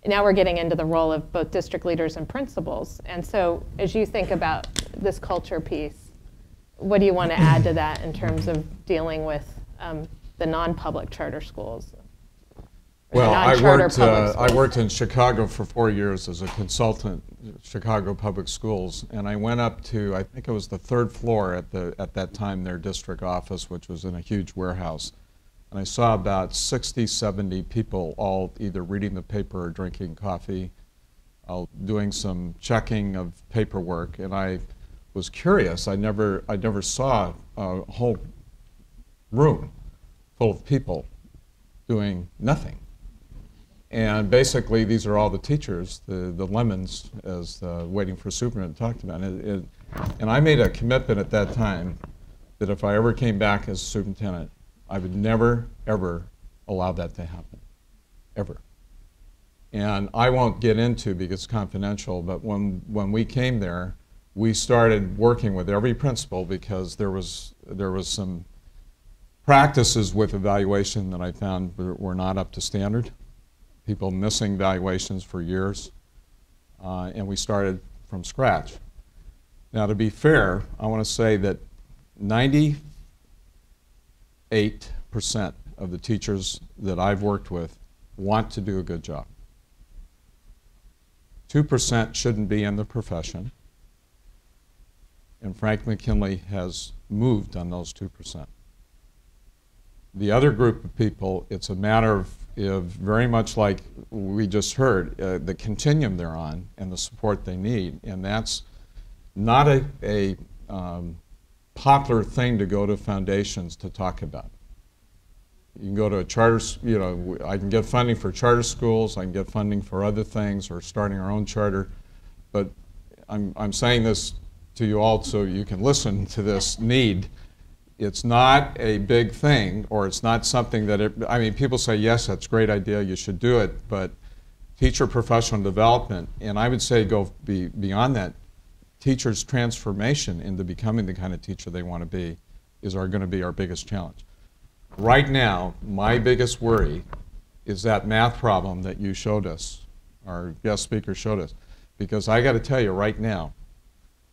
now we're getting into the role of both district leaders and principals. And so as you think about this culture piece, what do you want to add to that in terms of dealing with the non-public charter schools? Well, I worked in Chicago for 4 years as a consultant, Chicago Public Schools, and I went up to, I think it was the 3rd floor at that time, their district office, which was in a huge warehouse. And I saw about 60, 70 people all either reading the paper or drinking coffee, doing some checking of paperwork, and I was curious. I never saw a whole room full of people doing nothing. And basically, these are all the teachers, the lemons, as Waiting for Superman talked about. And I made a commitment at that time that if I ever came back as superintendent, I would never, ever allow that to happen, ever. And I won't get into, because it's confidential, but when we came there, we started working with every principal, because there was some practices with evaluation that I found were not up to standard. People missing valuations for years, and we started from scratch. Now, to be fair, I want to say that 98% of the teachers that I've worked with want to do a good job. 2% shouldn't be in the profession, and Frank McKinley has moved on those 2%. The other group of people, it's a matter of very much like we just heard, the continuum they're on and the support they need. And that's not a popular thing to go to foundations to talk about. You can go to a charter, I can get funding for charter schools, I can get funding for other things, or starting our own charter. But I'm saying this to you all so you can listen to this need. It's not a big thing, or it's not something that people say, yes, that's a great idea, you should do it, but teacher professional development, and I would say go beyond that, teachers' transformation into becoming the kind of teacher they want to be are going to be our biggest challenge. Right now, my biggest worry is that math problem that you showed us, our guest speaker showed us, because I got to tell you right now,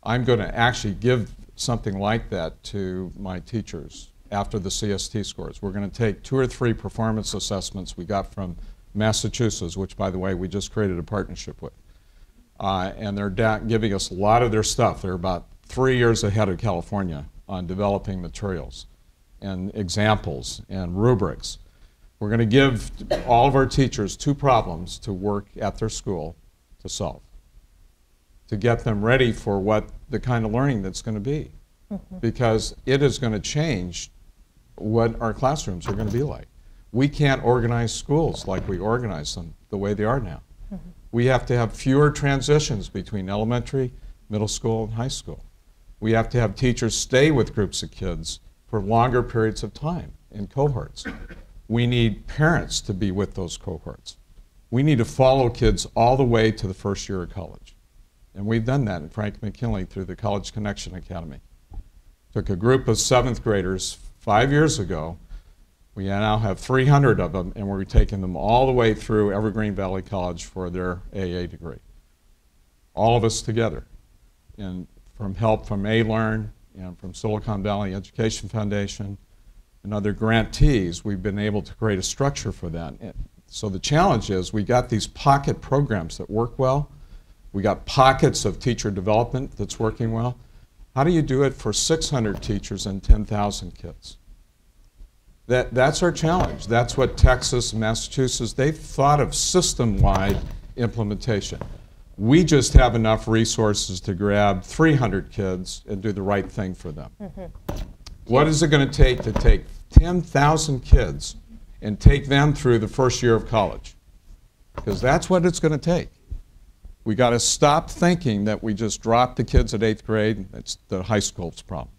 I'm going to actually give something like that to my teachers after the CST scores. We're going to take 2 or 3 performance assessments we got from Massachusetts, which, by the way, we just created a partnership with. And they're giving us a lot of their stuff. They're about 3 years ahead of California on developing materials and examples and rubrics. We're going to give all of our teachers 2 problems to work at their school to solve, to get them ready for the kind of learning that's going to be. Because it is going to change what our classrooms are going to be like. We can't organize schools like we organize them the way they are now. We have to have fewer transitions between elementary, middle school, and high school. We have to have teachers stay with groups of kids for longer periods of time in cohorts. We need parents to be with those cohorts. We need to follow kids all the way to the first year of college. And we've done that in Frank McKinley through the College Connection Academy. Took a group of 7th graders 5 years ago. We now have 300 of them, and we're taking them all the way through Evergreen Valley College for their AA degree. All of us together. And from help from A-Learn and from Silicon Valley Education Foundation and other grantees, we've been able to create a structure for that. So the challenge is we got these pocket programs that work well. We got pockets of teacher development that's working well. How do you do it for 600 teachers and 10,000 kids? That's our challenge. That's what Texas and Massachusetts, they've thought of system-wide implementation. We just have enough resources to grab 300 kids and do the right thing for them. What is it going to take 10,000 kids and take them through the first year of college? Because that's what it's going to take. We got to stop thinking that we just drop the kids at 8th grade. It's the high school's problem.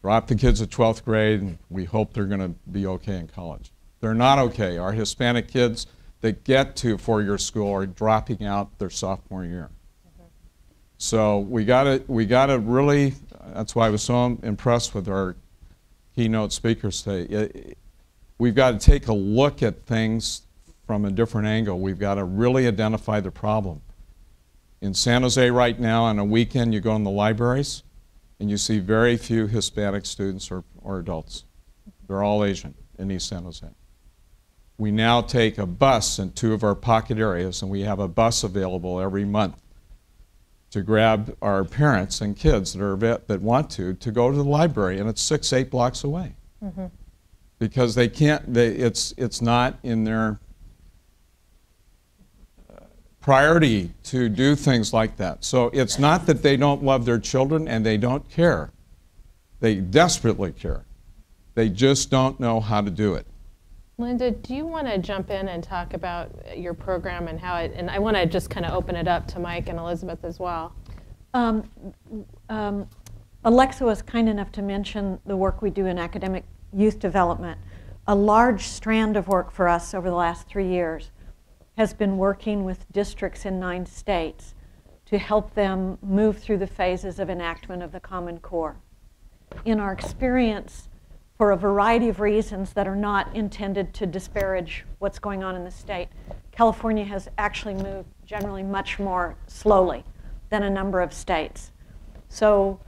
Drop the kids at 12th grade, and we hope they're going to be okay in college. They're not okay. Our Hispanic kids that get to 4-year school are dropping out their sophomore year. So we got to really. That's why I was so impressed with our keynote speakers today. We've got to take a look at things from a different angle. We've got to really identify the problem. In San Jose right now, on a weekend, you go in the libraries, and you see very few Hispanic students or adults. They're all Asian in East San Jose. We now take a bus in 2 of our pocket areas, and we have a bus available every month to grab our parents and kids that want to go to the library, and it's 6-8 blocks away. Mm-hmm. Because they can't, it's not in their priority to do things like that. So it's not that they don't love their children and they don't care. They desperately care. They just don't know how to do it. Linda, do you want to jump in and talk about your program and how it, and I want to just kind of open it up to Mike and Elizabeth as well. Alexa was kind enough to mention the work we do in academic youth development. A large strand of work for us over the last 3 years has been working with districts in 9 states to help them move through the phases of enactment of the Common Core. In our experience, for a variety of reasons that are not intended to disparage what's going on in the state, California has actually moved generally much more slowly than a number of states. So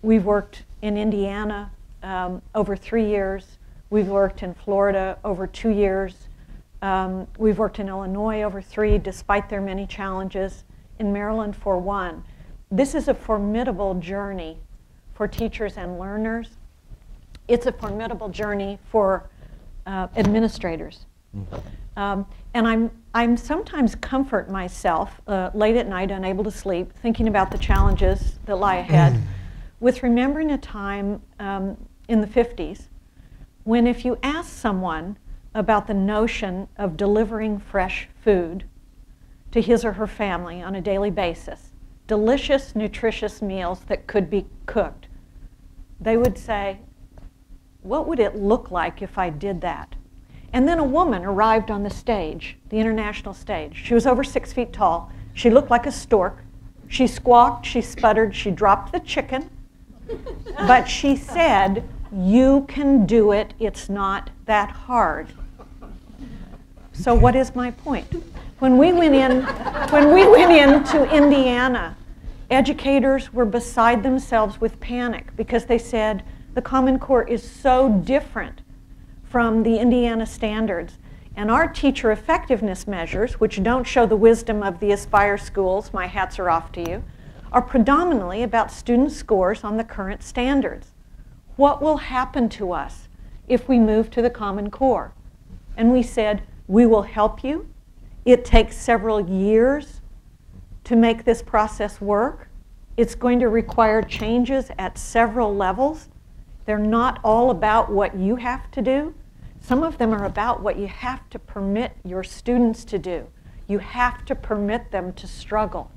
we've worked in Indiana over 3 years. We've worked in Florida over 2 years. We've worked in Illinois over 3, despite their many challenges. In Maryland for 1. This is a formidable journey for teachers and learners. It's a formidable journey for administrators. And I'm sometimes comfort myself late at night, unable to sleep, thinking about the challenges that lie ahead, with remembering a time in the 50s when if you ask someone about the notion of delivering fresh food to his or her family on a daily basis, delicious, nutritious meals that could be cooked, they would say, what would it look like if I did that? And then a woman arrived on the stage, the international stage. She was over 6 feet tall. She looked like a stork. She squawked, she sputtered, she dropped the chicken. But she said, you can do it, it's not that hard. So what is my point? When we went into Indiana, educators were beside themselves with panic because they said the Common Core is so different from the Indiana standards. And our teacher effectiveness measures, which don't show the wisdom of the Aspire schools, my hats are off to you, are predominantly about student scores on the current standards. What will happen to us if we move to the Common Core? And we said, we will help you. It takes several years to make this process work. It's going to require changes at several levels. They're not all about what you have to do. Some of them are about what you have to permit your students to do. You have to permit them to struggle.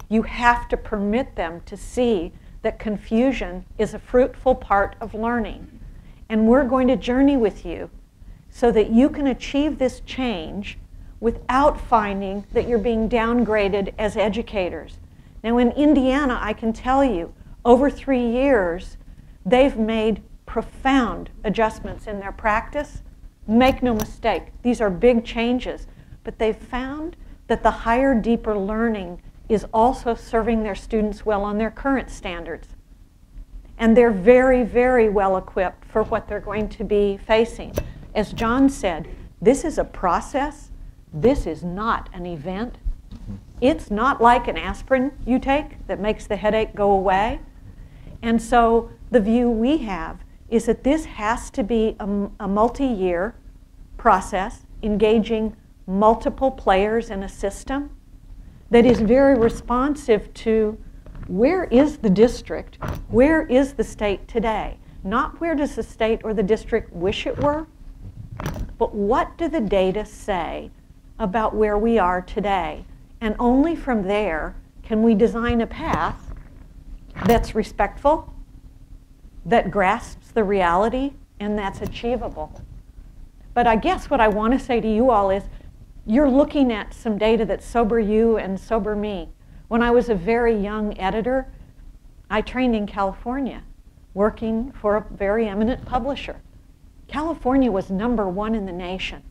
You have to permit them to see that confusion is a fruitful part of learning. And we're going to journey with you so that you can achieve this change without finding that you're being downgraded as educators. Now in Indiana, I can tell you, over 3 years, they've made profound adjustments in their practice. Make no mistake, these are big changes, but they've found that the higher, deeper learning is also serving their students well on their current standards. And they're very, very well equipped for what they're going to be facing. As John said, this is a process. This is not an event. It's not like an aspirin you take that makes the headache go away. And so the view we have is that this has to be a multi-year process engaging multiple players in a system that is very responsive to where is the district, where is the state today? Not where does the state or the district wish it were, but what do the data say about where we are today? And only from there can we design a path that's respectful, that grasps the reality, and that's achievable. But I guess what I want to say to you all is, you're looking at some data that sober you and sober me. When I was a very young editor, I trained in California, working for a very eminent publisher. California was #1 in the nation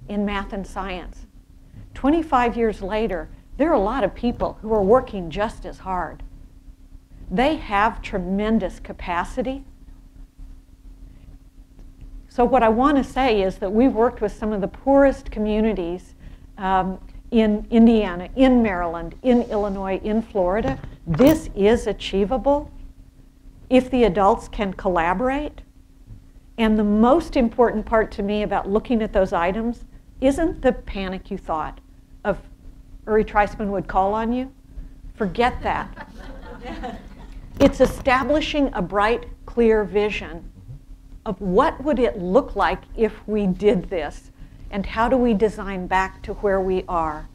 in math and science. 25 years later, there are a lot of people who are working just as hard. They have tremendous capacity. So what I want to say is that we've worked with some of the poorest communities in Indiana, in Maryland, in Illinois, in Florida. This is achievable if the adults can collaborate. And the most important part to me about looking at those items isn't the panic you thought of Uri Treisman would call on you. Forget that. It's establishing a bright, clear vision of what would it look like if we did this, and how do we design back to where we are.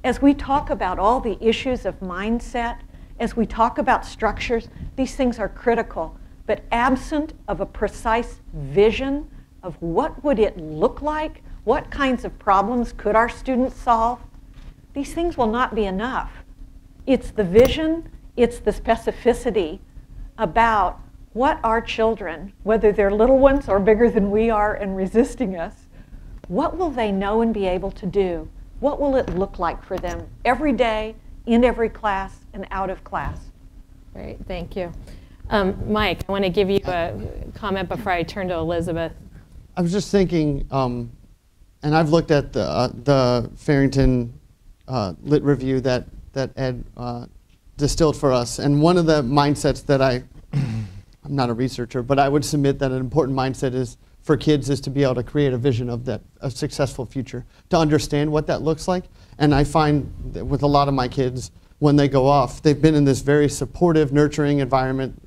As we talk about all the issues of mindset, as we talk about structures, these things are critical. But absent of a precise vision of what would it look like, what kinds of problems could our students solve, these things will not be enough. It's the vision, it's the specificity about what our children, whether they're little ones or bigger than we are and resisting us, what will they know and be able to do? What will it look like for them every day, in every class, and out of class? Great, thank you. Mike, I want to give you a comment before I turn to Elizabeth. I was just thinking, and I've looked at the Farrington Lit Review that Ed distilled for us, and one of the mindsets that I'm not a researcher, but I would submit that an important mindset is for kids is to be able to create a vision of a successful future, to understand what that looks like. And I find that with a lot of my kids, when they go off, they've been in this very supportive, nurturing environment,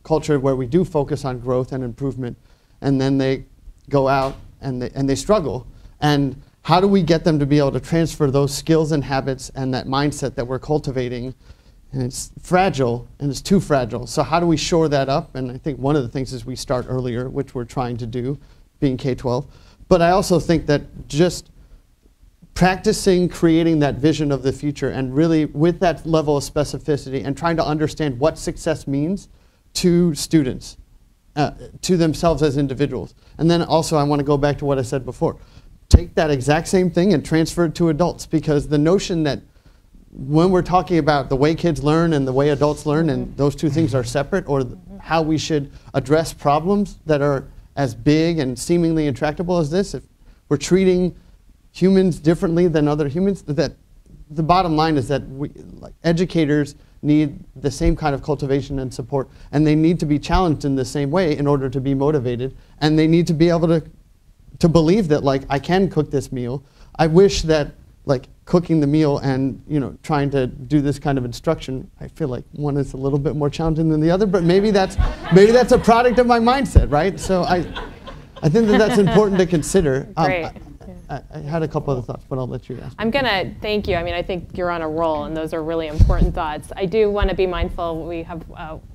culture where we do focus on growth and improvement, and then they go out and they struggle. And how do we get them to be able to transfer those skills and habits and that mindset that we're cultivating? And it's fragile, and it's too fragile. So how do we shore that up? And I think one of the things is we start earlier, which we're trying to do, being K-12. But I also think that just practicing creating that vision of the future, and really with that level of specificity and trying to understand what success means to students, to themselves as individuals. And then also I want to go back to what I said before. Take that exact same thing and transfer it to adults, because the notion that when we're talking about the way kids learn and the way adults learn, and those two things are separate, or how we should address problems that are as big and seemingly intractable as this, if we're treating humans differently than other humans, that the bottom line is that we, like, educators need the same kind of cultivation and support, and they need to be challenged in the same way in order to be motivated, and they need to be able to believe that, like, I can cook this meal. I wish that, like, cooking the meal and, you know, trying to do this kind of instruction, I feel like one is a little bit more challenging than the other, but maybe that's a product of my mindset, right? So I think that that's important to consider. Great. I had a couple other thoughts, but I'll let you ask. I'm going to thank you. I mean, I think you're on a roll, and those are really important thoughts. I do want to be mindful. We have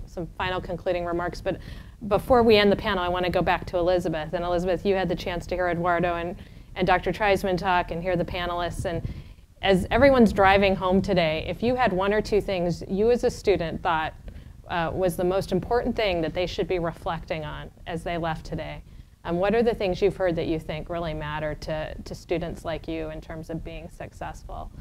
some final concluding remarks, but before we end the panel, I want to go back to Elizabeth. And Elizabeth, you had the chance to hear Eduardo and Dr. Treisman talk and hear the panelists. And as everyone's driving home today, if you had one or two things you as a student thought was the most important thing that they should be reflecting on as they left today, what are the things you've heard that you think really matter to students like you in terms of being successful?